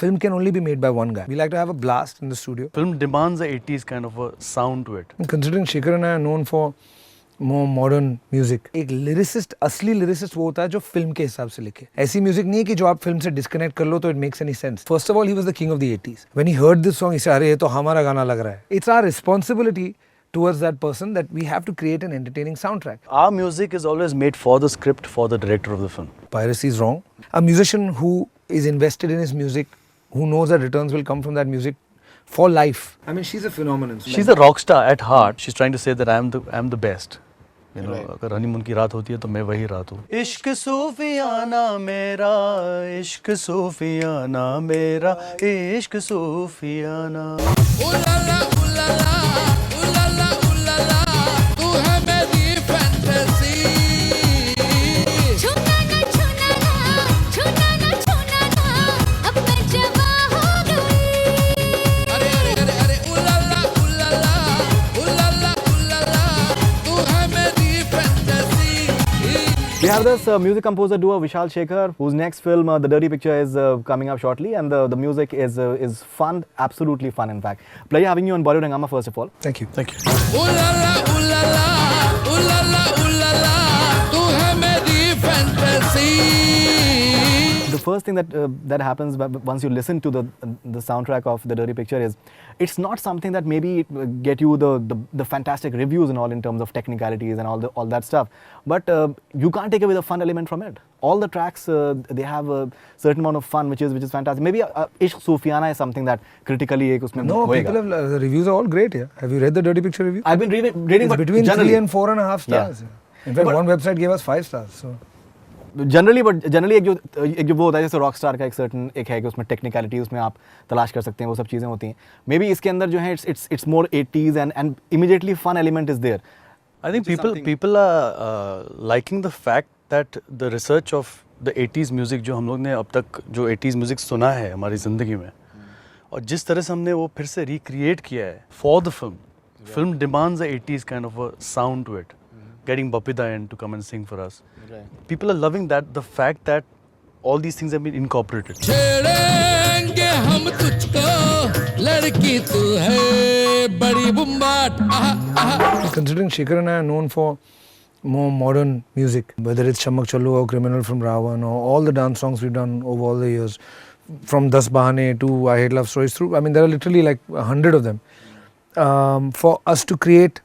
film can only be made by one guy. We like to have a blast in the studio. Film demands a 80s kind of a sound to it. Considering Shikhar and I are known for more modern music, एक lyricist, असली lyricist वो होता है जो film के हिसाब से लिखे. ऐसी music नहीं है कि जो आप film से disconnect कर लो तो it makes any sense. First of all, he was the king of the 80s. When he heard this song, he said, अरे ये तो हमारा गाना लग रहा है. It's our responsibility towards that person that we have to create an entertaining soundtrack. Our music is always made for the script, for the director of the film. Piracy is wrong. A musician who is invested in his music, who knows that returns will come from that music for life. I mean, she's a phenomenon. She's a rock star at heart. She's trying to say that I'm the best. You know, अगर honeymoon की रात होती है तो मैं वही रात हूँ. इश्क सूफियाना मेरा, इश्क सूफियाना मेरा, इश्क सूफियाना. उलाला उलाला उलाला उलाला, तू है मेरी फैंटेसी. छूना ना छूना ना, छूना ना छूना ना, अब मैं जवा हो गई. अरे अरे अरे अरे उलाला उलाला उलाला उलाला, तू है मेरी fantasy. We have this music composer duo Vishal Shekhar, whose next film, The Dirty Picture, is coming up shortly, and the music is fun, absolutely fun. In fact, pleasure having you on Bollywood Hangama. First of all, Thank you. Thank you. उलाला उलाला उलाला उलाला, तू है मेरी fantasy. the first thing that happens once you listen to the soundtrack of The Dirty Picture is it's not something that maybe get you the fantastic reviews and all in terms of technicalities and all that stuff, but you can't take away the fun element from it. All the tracks they have a certain amount of fun, which is fantastic. Maybe Ishq Sufiana is something that critically ek usme No, hoega. people have, the reviews are all great here. Have you read the Dirty Picture review? I've been reading It's but between generally, 3 and 4.5 stars. In fact, one website gave us 5 stars. So generally एक जो वो होता है जैसे rock star का एक है कि उसमें टेक्निकलिटी उसमें आप तलाश कर सकते हैं, वो सब चीज़ें होती हैं. मे बी इसके अंदर जो है it's more 80s and immediately fun element is there. I think people are liking the fact that the research of the 80s music जो हम लोग ने अब तक जो 80s music सुना है हमारी ज़िंदगी में, और जिस तरह से हमने वो फिर से recreate किया है for the film. Film demands a 80s kind of a sound to it. Getting Babida in to come and sing for us. Right. People are loving the fact that all these things have been incorporated. छेड़ेंगे हम तुझको, लड़की तू है बड़ी बुम्बाट. considering Shikhar and I are known for more modern music, whether it's Chamak Challu or Criminal from Ravan or all the dance songs we've done over all the years, from Das Bahane to I Hate Love Stories through, I mean there are literally like 100 of them. For us to create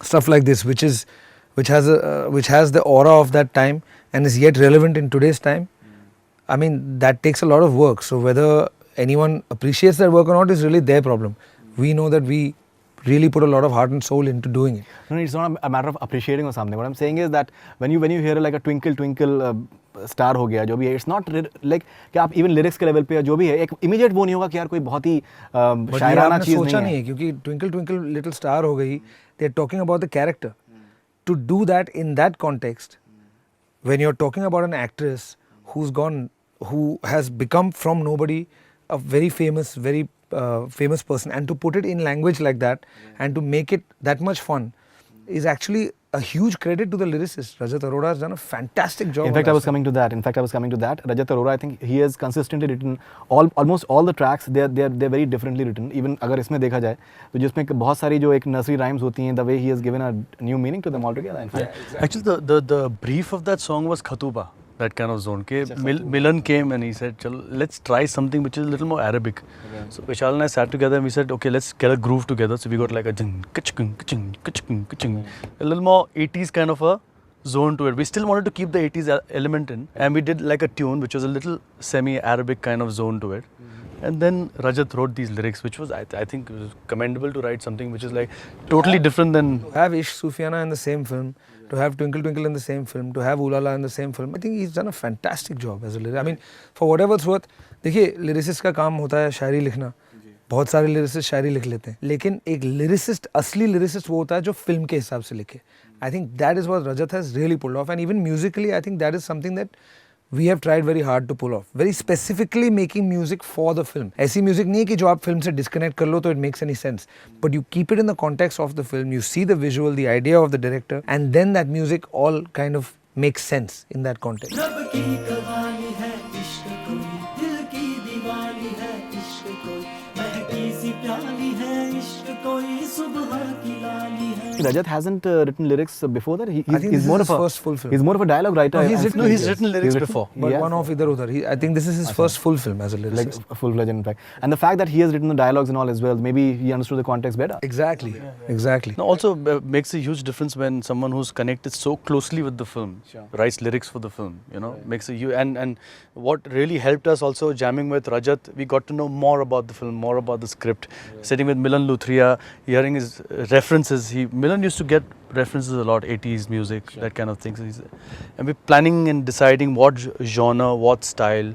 stuff like this, which has the aura of that time and is yet relevant in today's time, I mean that takes a lot of work. So whether anyone appreciates that work or not is really their problem. We know that we really put a lot of heart and soul into doing it. No, it's not a matter of appreciating or something. What I'm saying is that when you hear like a twinkle twinkle star हो गया जो भी है, it's not like कि आप even lyrics के level पे जो भी है एक immediate वो नहीं होगा कि यार कोई बहुत ही शायराना चीज़ सोचा नहीं है क्योंकि twinkle twinkle little star हो गई, they're talking about the character. To do that in that context, when you're talking about an actress who has become from nobody a very famous person, and to put it in language like that and to make it that much fun is actually a huge credit to the lyricist. Rajat Arora has done a fantastic job. In fact, I was coming to that. Rajat Arora, I think he has consistently written almost all the tracks. They're very differently written. Even अगर इसमें देखा जाए तो जिसमें बहुत सारी जो एक nursery rhymes होती हैं, the way he has given a new meaning to them altogether. In fact, Actually, the brief of that song was Khatuba, that kind of zone. Milan came and he said, let's try something which is a little more Arabic. Okay. So Vishal and I sat together and we said, okay, let's get a groove together. So we got like a a little more 80s kind of a zone to it. We still wanted to keep the 80s element in, and we did like a tune which was a little semi-Arabic kind of zone to it. And then Rajat wrote these lyrics, which was, I think, it was commendable to write something which is like totally different than... To have Ishq Sufiana in the same film, to have Twinkle Twinkle in the same film, to have Ulala in the same film, I think he's done a fantastic job as a lyricist. I mean, for whatever it's worth, देखिए lyricist का काम होता है शायरी लिखना. बहुत सारे lyricist शायरी लिख लेते हैं, लेकिन एक lyricist, असली lyricist वो होता है जो film के हिसाब से लिखे. I think that is what Rajat has really pulled off, and even musically, I think that is something that we have tried very hard to pull off. Very specifically making music for the film. ऐसी music नहीं है कि जो आप film से disconnect कर लो तो it makes any sense. But you keep it in the context of the film, you see the visual, the idea of the director, and then that music all kind of makes sense in that context. Rajat hasn't written lyrics before that. I think this He's is more his of a first full film. He's more of a dialogue writer. No, he's I written- think. he's written lyrics before. But Yes. one off idhar udhar. I think this is his first full film as a Like lyricist. full-fledged in fact. And the fact that he has written the dialogues and all as well, maybe he understood the context better. Exactly. Exactly. No, also makes a huge difference when someone who's connected so closely with the film writes lyrics for the film. You know, makes a huge and what really helped us also jamming with Rajat, we got to know more about the film, more about the script. Sitting with Milan Luthria, hearing his references. Milan used to get references a lot, 80s music, that kind of things. And we're planning and deciding what genre, what style,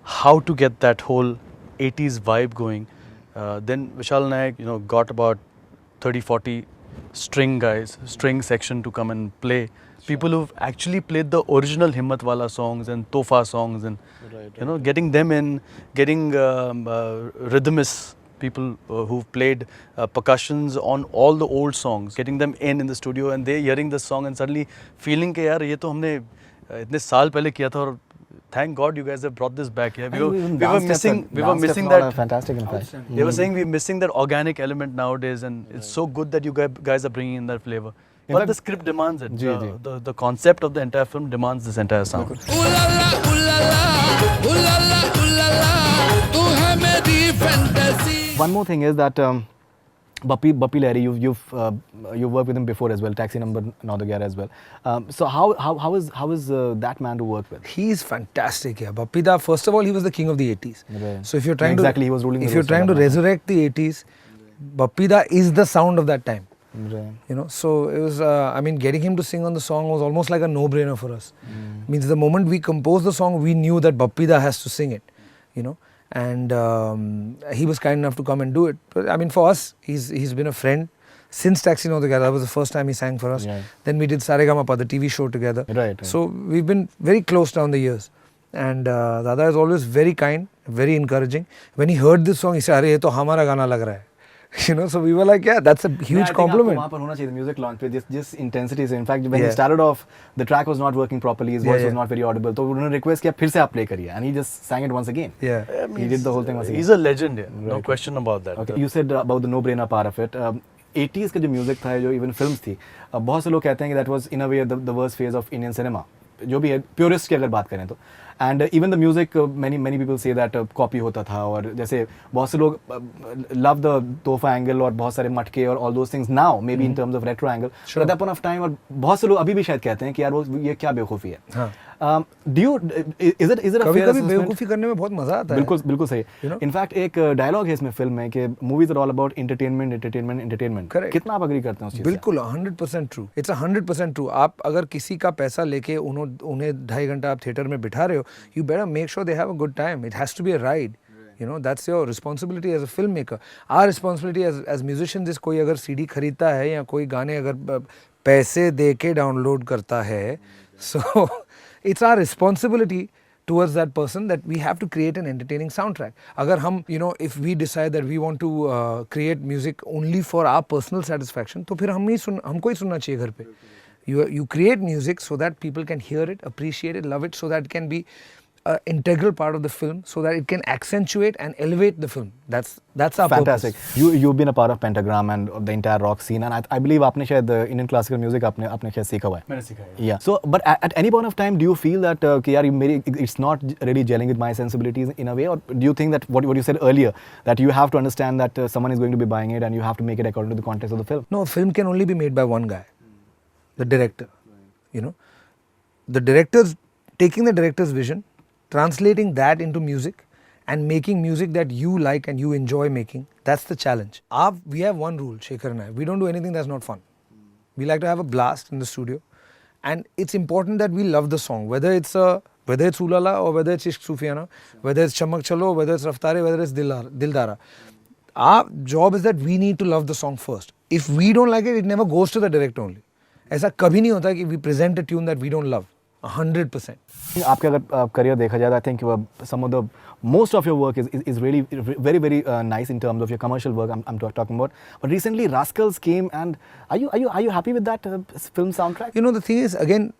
how to get that whole 80s vibe going. Then Vishal Naik, you know, got about 30-40 string section to come and play. People who've actually played the original Himmat Wala songs and Tofa songs and, you know, getting them in, getting rhythmists, people who've played percussions on all the old songs, getting them in the studio and they hearing the song and suddenly feeling कि यार ये तो हमने इतने साल पहले किया था और thank God you guys have brought this back here. We were missing that. Fantastic, in fact. They were saying we're missing that organic element nowadays, and it's so good that you guys are bringing in that flavor. In But fact- the script demands it. Ji, The concept of the entire film demands this entire sound. ooh la la, ooh la la, ooh la la, ooh la la, tu hai meri fantasy. One more thing is that Bappi Lahiri, you've worked with him before as well. Taxi number 911 as well. So how is that man to work with? He's fantastic. Yeah, Bappida. First of all, he was the king of the 80s. Right. So if you're trying Exactly, he was ruling the if you're roost trying at to that time. resurrect the 80s, Bappida is the sound of that time. Right. You know, so it was. I mean, getting him to sing on the song was almost like a no-brainer for us. Means the moment we composed the song, we knew that Bappida has to sing it. You know, and he was kind enough to come and do it. But I mean, for us, he's been a friend since Taxi No Together. That was the first time he sang for us. Yeah. Then we did Saregama, the TV show together. Right. So we've been very close down the years. And Dada is always very kind, very encouraging. When he heard this song, he said, "Arey, ye to hamara gana lag raha hai." You know, so we were like, yeah, that's a huge compliment. वहाँ पर होना चाहिए music launch पे जिस intensity से. In fact, when he Yeah. started off, the track was not working properly. His voice Yeah, was yeah. not very audible. तो उन्होंने request किया फिर से आप play करिए, and he just sang it once again. Yeah. He did the whole thing once again. He's a legend, yeah. No Right. question about that. Okay. You said about the no-brainer part of it. 80s का जो music था, जो even films थी, बहुत से लोग कहते हैं कि that was in a way the worst phase of Indian cinema. जो भी है purist की अगर बात करें तो. And even the music, many people say that copy होता था और जैसे बहुत से लोग love the तोहफा angle और बहुत सारे मटके और all those things now maybe in terms of retro angle. Sure. But at that point of time और बहुत से लोग अभी भी शायद कहते हैं कि यार वो ये क्या बेवकूफ़ी है. हाँ. Do you is it a fair कभी-कभी assessment? बेवकूफ़ी करने में बहुत मजा आता है. बिल्कुल सही. You know? इनफैक्ट एक डायलॉग है इसमें फिल्म में कि movies are all about entertainment. Correct. कितना आप अग्री करते हैं उस चीज से? बिल्कुल 100% ट्रू. It's 100% true. आप अगर किसी का पैसा लेके उन्हें 2.5 घंटा आप थिएटर में बिठा रहे हो, you better make sure they have a good time. It has to be a ride. You know, that's your responsibility as a filmmaker. Our responsibility as musicians is कोई अगर CD खरीदता है या कोई गाने अगर पैसे दे के डाउनलोड करता है, so it's our responsibility towards that person that we have to create an entertaining soundtrack. अगर हम, you know, if we decide that we want to create music only for our personal satisfaction, तो फिर हमको ही सुनना चाहिए घर पे. You create music so that people can hear it, appreciate it, love it, so that it can be an integral part of the film, so that it can accentuate and elevate the film. That's our Fantastic. purpose. You've been a part of Pentagram and of the entire rock scene, and I believe आपने शायद Indian classical music आपने शायद सीखा हुआ है. मैंने सीखा है. Yeah. So, but at any point of time, do you feel that कि यार it's not really gelling with my sensibilities in a way, or do you think that what you said earlier, that you have to understand that someone is going to be buying it and you have to make it according to the context of the film? No, a film can only be made by one guy, the director. You know, taking the director's vision, translating that into music, and making music that you like and you enjoy making. That's the challenge. We have one rule, Shekhar and I. We don't do anything that's not fun. We like to have a blast in the studio, and it's important that we love the song, whether it's Ooh La La or whether it's Ishq Soofiana, whether it's Chamak Chalo, whether it's Raftare, whether it's Dildara. Our job is that we need to love the song first. If we don't like it, it never goes to the director only. ऐसा कभी नहीं होता कि we present a tune that we don't love. 100%. आपके अगर career देखा जाए, I think some of the most of your work is really very nice in terms of your commercial work. I'm talking about. But recently, Rascals came, and are you happy with that film soundtrack? You know, the thing is, again,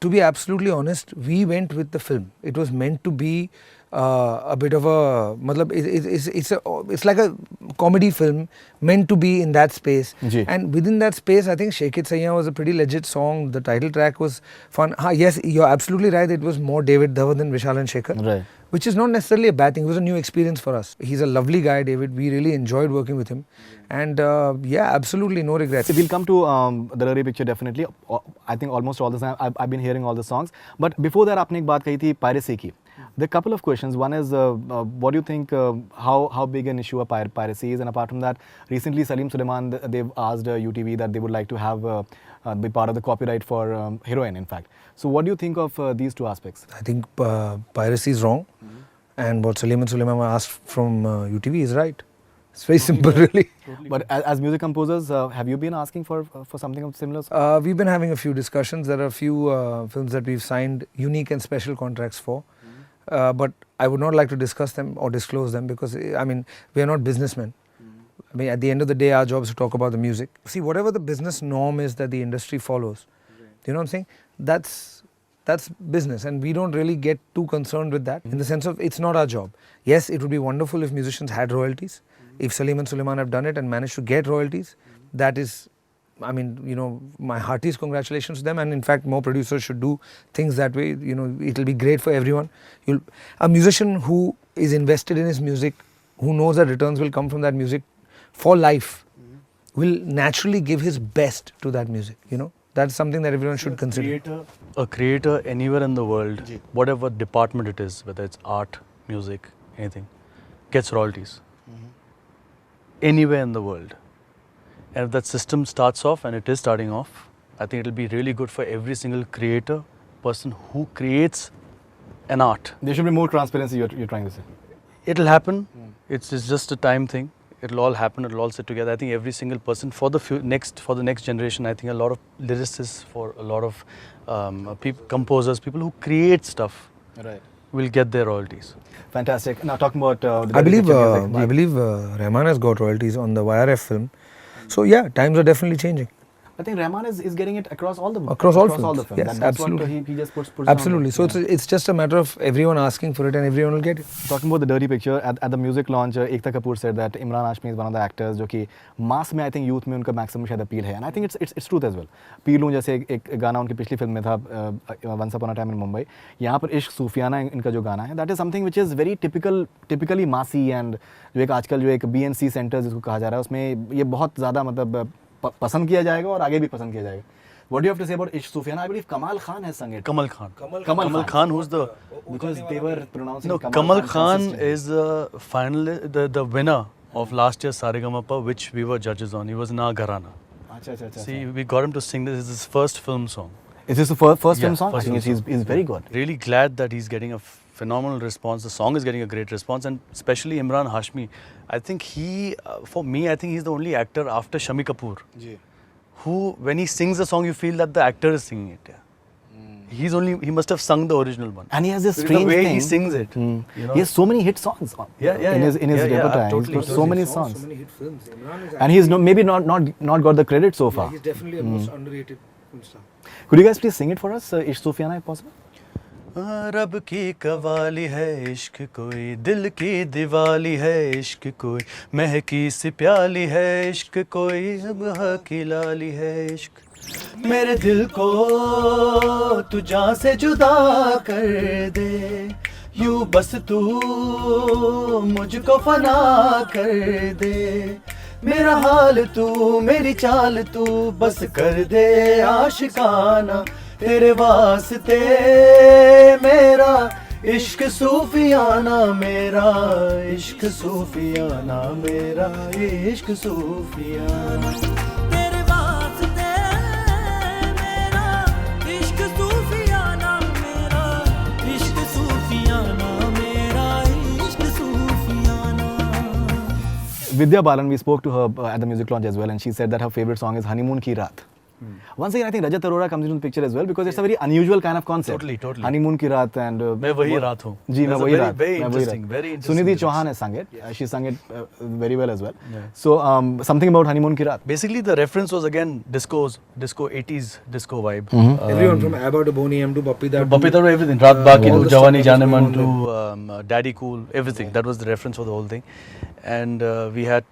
to be absolutely honest, we went with the film. It was meant to be a bit of a मतलब it's like a comedy film meant to be in that space. Ji. And within that space, I think Shake It Saiyan was a pretty legit song. The title track was fun. Yes, you're absolutely right. It was more David Dhawan than Vishal and Shekhar. Right. Which is not necessarily a bad thing. It was a new experience for us. He's a lovely guy, David. We really enjoyed working with him. And yeah, absolutely no regrets. So we'll come to the Rari picture definitely. I think almost all the time I've been hearing all the songs. But before that, आपने एक बात कही थी piracy की. There are a couple of questions. One is, what do you think? How big an issue piracy is? And apart from that, recently Salim Suleiman they've asked UTV that they would like to have be part of the copyright for Heroine, in fact. So what do you think of these two aspects? I think piracy is wrong. And what Salim and Suleiman asked from UTV is right. It's very simple, really. But as music composers, have you been asking for something of similar sort? We've been having a few discussions. There are a few films that we've signed unique and special contracts for. But I would not like to discuss them or disclose them because, I mean, we are not businessmen. I mean, at the end of the day, our job is to talk about the music. See, whatever the business norm is that the industry follows, you know what I'm saying? That's business, and we don't really get too concerned with that in the sense of it's not our job. Yes, it would be wonderful if musicians had royalties. If Salim and Suleiman have done it and managed to get royalties, that is, I mean, you know, my heartiest congratulations to them. And in fact, more producers should do things that way. You know, it'll be great for everyone. A musician who is invested in his music, who knows that returns will come from that music for life, will naturally give his best to that music, you know. That's something that everyone should consider. A creator anywhere in the world, whatever department it is, whether it's art, music, anything, gets royalties. Anywhere in the world. And if that system starts off, and it is starting off, I think it'll be really good for every single creator, person who creates an art. There should be more transparency, you're trying to say. It'll happen. It's just a time thing. It'll all happen. It'll all sit together. I think every single person for the next generation. I think a lot of lyricists, for a lot of composers, people who create stuff, Right. will get their royalties. Fantastic. Now talking about the I believe music. Rahman has got royalties on the YRF film. So yeah, times are definitely changing. I think Rahman is getting it across all the Across all the films. films. Yes, That's absolutely. what he just puts Absolutely. on. So it's just a matter of everyone asking for it and everyone will get it. Talking about the Dirty Picture, at the music launch, Ekta Kapoor said that Imran Hashmi is one of the actors जो कि mass में I think youth में उनका maximum शायद appeal है, and I think it's truth as well. P लूँ जैसे एक गाना उनकी पिछली फिल्म में था Once Upon a Time in Mumbai, यहाँ पर इश्क सूफियाना इनका जो गाना है, that is something which is very typically massy, and जो एक आजकल जो एक BNC centers जिसको कहा जा रहा है उसमें ये बहुत ज़्यादा मतलब पसंद किया जाएगा और आगे भी पसंद किया जाएगा. What do you have to say about Ishq Sufyan? I believe Kamal Khan has sung it. Kamal Khan. Kamal Khan, who's the... Because they were pronouncing No, Kamal Khan is the winner of last year's Saregamapa, which we were judges on. He was in our Gharana. See, we got him to sing this. This is his first film song. Is this the first Yeah, film song? first I think film he's very good. Really glad that he's getting a phenomenal response. The song is getting a great response, and especially Imran Hashmi. I think for me, I think he's the only actor after Shami Kapoor who, when he sings a song, you feel that the actor is singing it. Yeah. He must have sung the original one. And he has this Because strange the way thing. he sings it. Mm. You know? He has so many hit songs in his repertoire. totally. He's got so many songs. So many hit films. Imran is And he's maybe not got the credit so far. he's definitely a most underrated film star. Could you guys please sing it for us, Ishq Sufyan, if possible? रब की कवाली है इश्क कोई, दिल की दिवाली है इश्क कोई, महकी सी प्याली है इश्क कोई, सुबह की लाली है इश्क, मेरे दिल को तू जान से जुदा कर दे, यूं बस तू मुझको फना कर दे, मेरा हाल तू मेरी चाल तू बस कर दे आशिकाना, तेरे वास्ते मेरा इश्क सूफियाना, मेरा इश्क सूफियाना, मेरा इश्क सूफियाना. तेरे वास्ते मेरा इश्क सूफियाना, मेरा इश्क सूफियाना, मेरा इश्क सूफियाना. Vidya Balan, we spoke to her at the music launch as well, and she said that her favorite song is Honeymoon Ki Raat. Once again, I think Rajat Arora comes into the picture as well because it's a very unusual kind of concept. Totally. Honeymoon की रात and मैं वही रात हूँ. जी मैं That's a वही very, रात. very मैं वही interesting, रात. very interesting. Sunidhi lyrics. Chauhan has sung it. She sung it very well as well. So something about Honeymoon की रात. Basically, the reference was again disco 80s disco vibe. Everyone from ABBA to Boney M to Papida. Bappi to everything. Raat Baki All to the Jawani stuff that was Janeman going to Daddy Cool, everything. That was the reference for the whole thing. And we had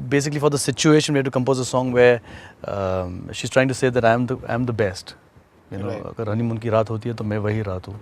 basically for the situation we had to compose a song where she's trying to say that I'm the best. You know, अगर honeymoon की रात होती है तो मैं वही रात हूँ.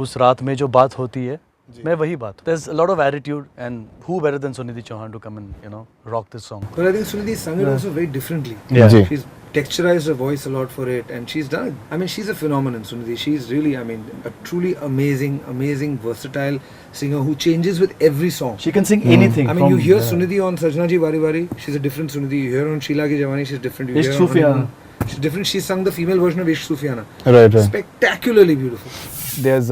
उस रात में जो बात होती है मैं वही बात. There's a lot of attitude, and who better than Sunidhi Chauhan to come and rock this song. But I think Sunidhi sung it also very differently. Yeah. Ji. She's texturized her voice a lot for it, and she's done it. I mean, she's a phenomenon, Sunidhi. She's really, I mean, a truly amazing, versatile singer who changes with every song. She can sing anything. I mean, you from- hear Sunidhi on Sajna Ji Bari Bari, she's a different Sunidhi. You hear on Sheila Ki Jawani, she's different. You Ishq hear on Sufiyana. Honeymoon, she's different. She sung the female version of Ishq Sufiyana. Right. Spectacularly beautiful. There's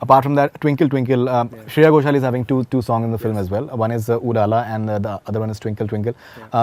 apart from that, Twinkle Twinkle. Shreya Ghoshal is having two songs in the film as well. One is Ooh La La and the other one is Twinkle Twinkle.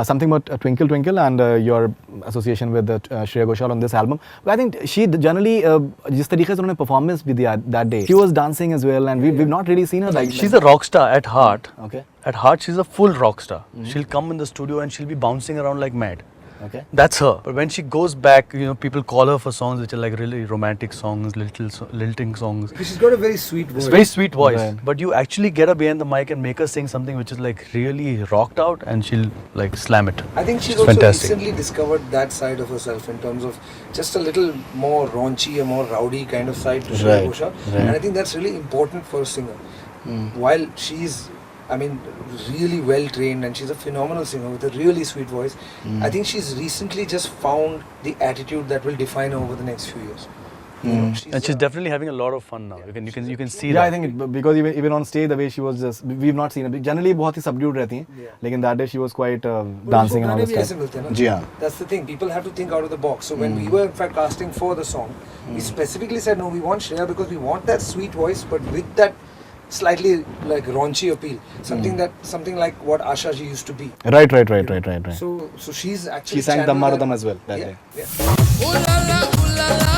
Something about Twinkle Twinkle and your association with Shreya Ghoshal on this album. But I think she generally, जिस तरीके से उन्होंने performance भी दिया that day, she was dancing as well, and we've not really seen her like. She's a rock star at heart. Okay. At heart, she's a full rock star. She'll come in the studio and she'll be bouncing around like mad. Okay. That's her. But when she goes back, people call her for songs which are like really romantic songs, lilting songs. Because she's got a very sweet voice. It's very sweet voice. Right. But you actually get her behind the mic and make her sing something which is like really rocked out, and she'll like slam it. I think she's It's also fantastic. recently discovered that side of herself in terms of just a little more raunchy, a more rowdy kind of side to Shreya Right, Ghoshal. right. And I think that's really important for a singer. While she's, I mean, really well trained and she's a phenomenal singer with a really sweet voice, I think she's recently just found the attitude that will define her over the next few years. You know, And she's definitely having a lot of fun now. You can see Yeah, that. I think because even on stage the way she was just we've not seen her. Generally बहुत ही subdued रहती हैं. Yeah. लेकिन that day she was quite But dancing उसको and all गाने this भी ऐसे stuff. मिलते हैं ना? जी हाँ. That's the thing. People have to think out of the box. So when we were in fact casting for the song, we specifically said no, we want Shreya because we want that sweet voice, but with that slightly like raunchy appeal. Something like what Asha ji used to be. Right. So she's actually She sang channeled Dam Maro that- Dam as well that Yeah, day. yeah. Ooh la la, ooh la la.